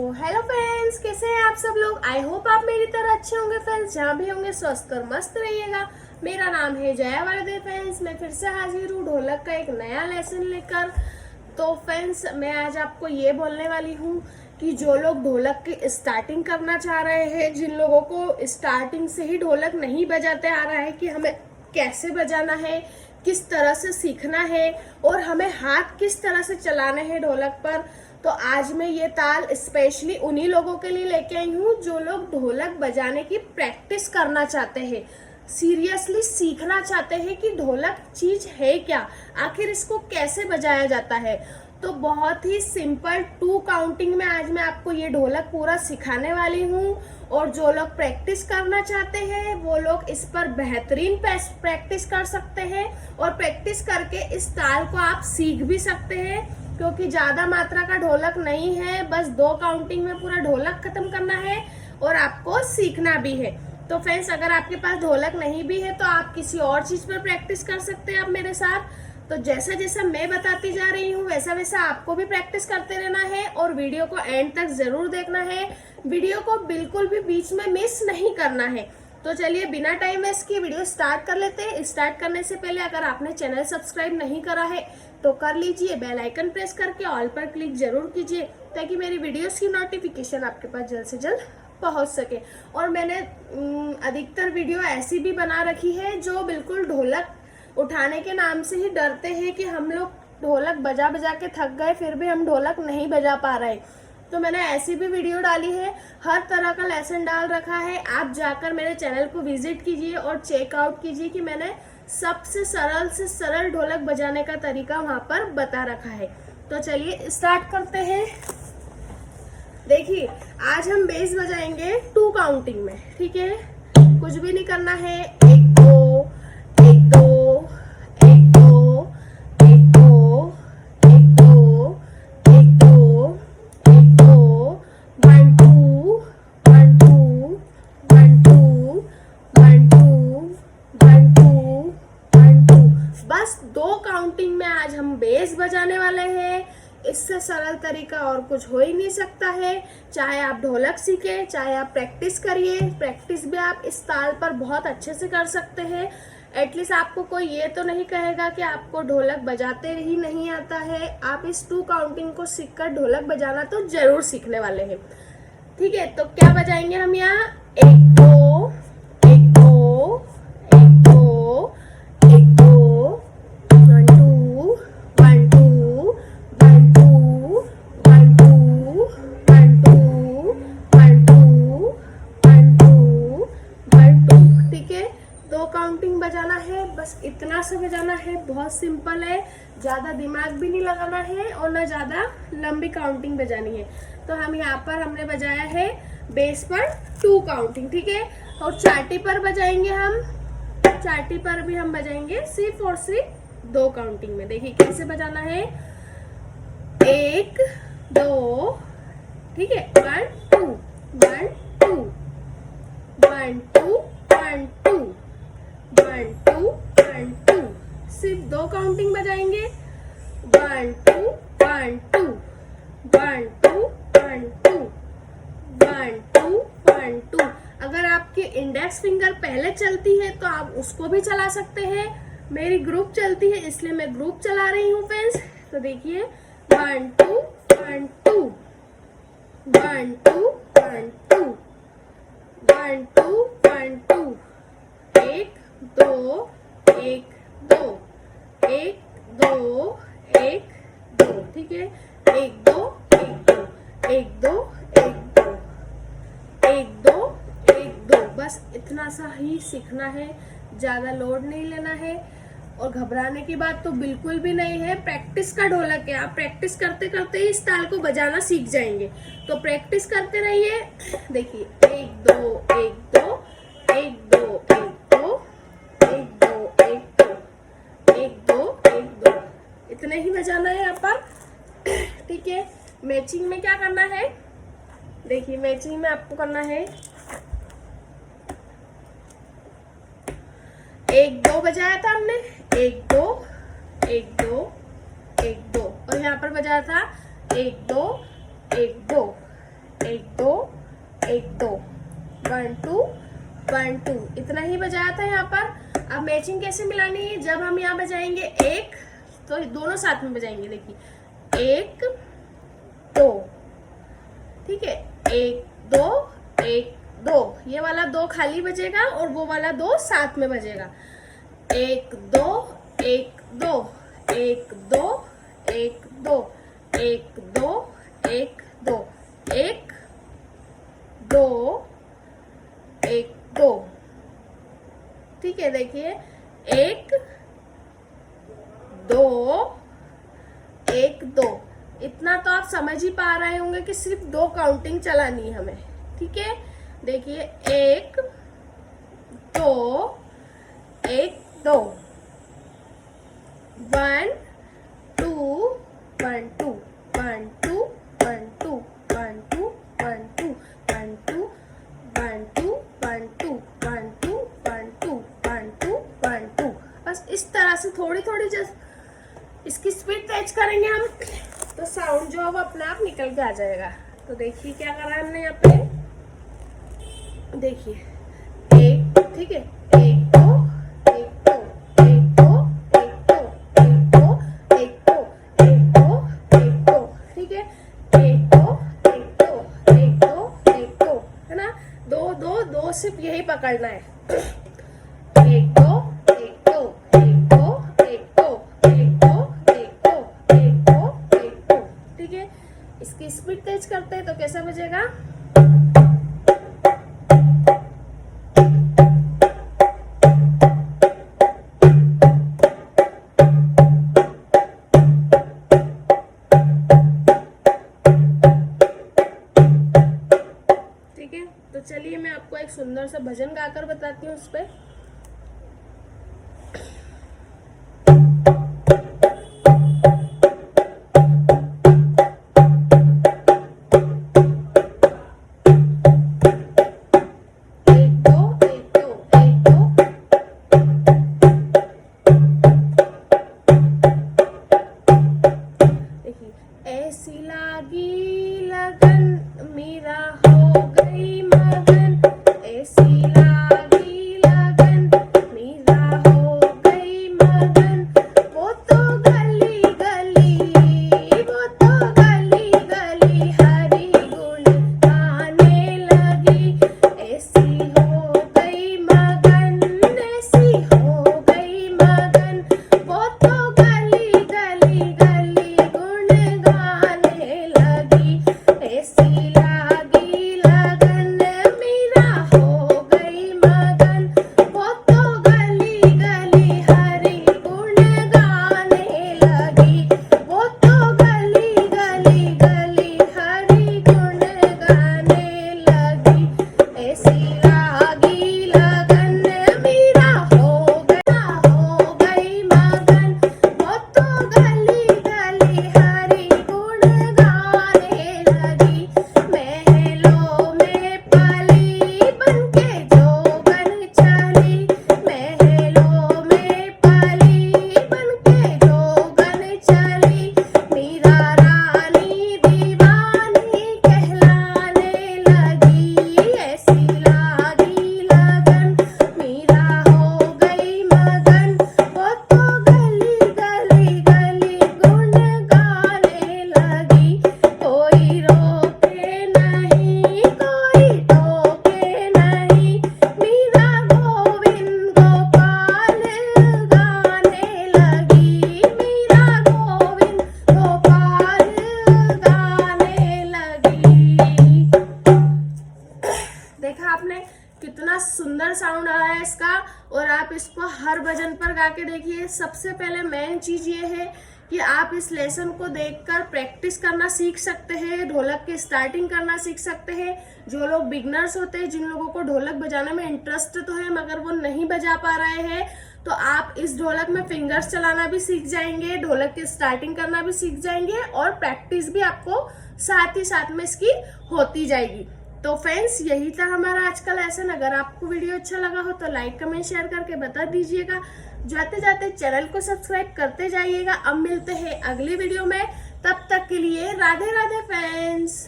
Hello friends, कैसे हैं आप सब लोग। आई होप आप मेरी तरह अच्छे होंगे फ्रेंड्स। जहाँ भी होंगे स्वस्थ और मस्त रहिएगा। मेरा नाम है जया वर्दे फ्रेंड्स। मैं फिर से हाजिर हूँ ढोलक का एक नया लेसन लेकर। तो फ्रेंड्स, मैं आज आपको ये बोलने वाली हूँ कि जो लोग ढोलक की स्टार्टिंग करना चाह रहे हैं, जिन लोगों को स्टार्टिंग से ही ढोलक नहीं बजाते आ रहा है कि हमें कैसे बजाना है, किस तरह से सीखना है और हमें हाथ किस तरह से चलाने हैं ढोलक पर, तो आज मैं ये ताल स्पेशली उन्हीं लोगों के लिए लेके आई हूँ जो लोग ढोलक बजाने की प्रैक्टिस करना चाहते हैं, सीरियसली सीखना चाहते हैं कि ढोलक चीज है क्या, आखिर इसको कैसे बजाया जाता है। तो बहुत ही सिंपल 2 काउंटिंग में आज मैं आपको ये ढोलक पूरा सिखाने वाली हूँ। और जो लोग प्रैक्टिस करना चाहते हैं वो लोग इस पर बेहतरीन प्रैक्टिस कर सकते हैं और प्रैक्टिस करके इस ताल को आप सीख भी सकते हैं, क्योंकि ज्यादा मात्रा का ढोलक नहीं है। बस 2 काउंटिंग में पूरा ढोलक खत्म करना है और आपको सीखना भी है। तो फ्रेंड्स, अगर आपके पास ढोलक नहीं भी है तो आप किसी और चीज पर प्रैक्टिस कर सकते हैं आप मेरे साथ। तो जैसा जैसा मैं बताती जा रही हूँ वैसा वैसा आपको भी प्रैक्टिस करते रहना है और वीडियो को एंड तक जरूर देखना है। वीडियो को बिल्कुल भी बीच में मिस नहीं करना है। तो चलिए बिना टाइम वेस्ट किए वीडियो स्टार्ट कर लेते हैं। स्टार्ट करने से पहले अगर आपने चैनल सब्सक्राइब नहीं करा है तो कर लीजिए, बेल आइकन प्रेस करके ऑल पर क्लिक जरूर कीजिए ताकि मेरी वीडियोस की नोटिफिकेशन आपके पास जल्द से जल्द पहुंच सके। और मैंने अधिकतर वीडियो ऐसी भी बना रखी है जो बिल्कुल ढोलक उठाने के नाम से ही डरते हैं कि हम लोग ढोलक बजा बजा के थक गए फिर भी हम ढोलक नहीं बजा पा रहे। तो मैंने ऐसी भी वीडियो डाली है, हर तरह का लेसन डाल रखा है। आप जाकर मेरे चैनल को विजिट कीजिए और चेकआउट कीजिए कि मैंने सबसे सरल से सरल ढोलक बजाने का तरीका वहां पर बता रखा है। तो चलिए स्टार्ट करते हैं। देखिए, आज हम बेस बजाएंगे 2 काउंटिंग में, ठीक है। कुछ भी नहीं करना है। 1 2 1 2 1 2 1 2 1 2 1 2 1 2 1 2 1 2 1 2 1 2 1 2 1 2। बस 2 काउंटिंग में आज हम बेस बजाने वाले हैं। इससे सरल तरीका और कुछ हो ही नहीं सकता है। चाहे आप ढोलक सीखे, चाहे आप प्रैक्टिस करिए, प्रैक्टिस भी आप इस ताल पर बहुत अच्छे से कर सकते हैं। एटलीस्ट आपको कोई ये तो नहीं कहेगा कि आपको ढोलक बजाते ही नहीं आता है। आप इस 2 काउंटिंग को सीखकर ढोलक बजाना तो जरूर सीखने वाले हैं, ठीक है। तो क्या बजाएंगे हम यहाँ? 1 2 1 2 1 2 1 2 1 2 1 2 1 2 1 2 1 2 1 2 1 2 1 2, ठीक है। 2 काउंटिंग बजाना है, बस इतना सा बजाना है। बहुत सिंपल है, ज्यादा दिमाग भी नहीं लगाना है और ना ज्यादा लंबी काउंटिंग बजानी है। तो हम यहाँ पर हमने बजाया है बेस पर 2 काउंटिंग, ठीक है। और चाटी पर बजाएंगे हम। चाटी पर भी हम बजाएंगे सिर्फ और सिर्फ 2 काउंटिंग में। देखिए कैसे बजाना है। 1 2, ठीक है। 1 2 1 2 1 2 1 2 1 2 1 2। सिर्फ 2 काउंटिंग बजाएंगे। 1 2 1 2 1 2 1 2 1 2 1 2। अगर आपकी इंडेक्स फिंगर पहले चलती है तो आप उसको भी चला सकते हैं। मेरी ग्रुप चलती है इसलिए मैं ग्रुप चला रही हूँ फ्रेंड्स। तो देखिए 1 2 1 2 1 2 1 2 1 2 1 2 1 2 1 2 1 2 1 2, ठीक है। 1 2 1 2 1 2 1 2 1 2 1 2। बस इतना सा ही सीखना है, ज्यादा लोड नहीं लेना है। और घबराने की बात तो बिल्कुल भी नहीं है। प्रैक्टिस का ढोलक है, आप प्रैक्टिस करते करते ही इस ताल को बजाना सीख जाएंगे। तो प्रैक्टिस करते रहिए। देखिए 1 2 1 2 1 2 1 2 1 2 1 2 1 2 1 2, इतने ही बजाना है यहाँ पर, ठीक है। मैचिंग में क्या करना है? देखिए मैचिंग में आपको करना है 1 2 बजाया था हमने, 1 2 1 2 1 2। और यहाँ पर बजाया था 1 2 1 2 1 2, 1 2 1 2, इतना ही बजाया था यहाँ पर। अब मैचिंग कैसे मिलानी है, जब हम यहाँ बजाएंगे 1 तो दोनों साथ में बजाएंगे। देखिए 1 2, ठीक है, 1 2 1 2, ये वाला 2 खाली बजेगा और वो वाला 2 साथ में बजेगा। 1 2 1 2 1 2 1 2 1 2 1 2 1 2 1 2, ठीक है। देखिए 1 2 1 2, इतना तो आप समझ ही पा रहे होंगे कि सिर्फ 2 काउंटिंग चलानी है हमें, ठीक है। देखिए 1 2 1 2, 1 2 1 2 1 2 1 2 1 2 1 2 1 2 1 2 1 2 1 2 1 2 1 2 1 2, बस इस तरह से थोड़ी थोड़ी जब इसकी स्पीड तेज करेंगे हम तो साउंड जो है वो अपने आप निकल के आ जाएगा। तो देखिए क्या करा है हमने यहाँ पे, देखिए 1, ठीक है, 1 2 1 2 1 2 1 2 1 2 1 2 1 2 1 2, ठीक है, 1 2 1 2 1 2 1 2, है ना। 2 2 2 सिर्फ यही पकड़ना है। 1 2 1 2 1 2 1 2 1 2 1 2 1 2 1 2, ठीक है। इसकी स्पीड तेज करते हैं तो कैसा बजेगा, ठीक है। तो चलिए मैं आपको एक सुंदर सा भजन गाकर बताती हूँ उस पे। ऐसी लागी लगन मेरा हो गई मगन, ऐसी लागी लगन मेरा हो गई मगन, वो तो गली गली वो तो गली गली हरि गुण गाने लगी। ऐसी हो गई मगन ऐसी हो गई मगन, वो तो गली गली गली गुण गाने लगी। ऐसी लागी लगन मेरा हो गई मगन, वो तो गली गली हरि गुण गाने लगी। वो तो गली गली गली हरि गुण गाने लगी। ऐसी लागी लगन मेरा हो गई मगन, वो तो गली गली हरि गुण गाने लगी। महलों में पली बनके जोगन चली, महलों में पली बनके जोगन चली, मीरा रानी दीवानी कहलाने लगी। ऐसी लागी लगन मीरा हो गई मगन, वो तो गली गली गली गुण गाने लगी। कोई रोके नहीं कोई टोके नहीं, मीरा गोविंद गोपाल गाने लगी। मीरा गोविंद गोपाल गाने लगी। देखा आपने कितना सुंदर साउंड आ रहा है इसका, और आप इसको हर भजन पर गा के देखिए। सबसे पहले मेन चीज ये है कि आप इस लेसन को देखकर प्रैक्टिस करना सीख सकते हैं, ढोलक की स्टार्टिंग करना सीख सकते हैं। जो लोग बिगनर्स होते हैं, जिन लोगों को ढोलक बजाने में इंटरेस्ट तो है मगर वो नहीं बजा पा रहे हैं, तो आप इस ढोलक में फिंगर्स चलाना भी सीख जाएंगे, ढोलक की स्टार्टिंग करना भी सीख जाएंगे, और प्रैक्टिस भी आपको साथ ही साथ में इसकी होती जाएगी। तो फ्रेंड्स यही था हमारा आज का लेसन। अगर आपको वीडियो अच्छा लगा हो तो लाइक कमेंट शेयर करके बता दीजिएगा। जाते जाते चैनल को सब्सक्राइब करते जाइएगा। अब मिलते हैं अगली वीडियो में, तब तक के लिए राधे राधे फ्रेंड्स।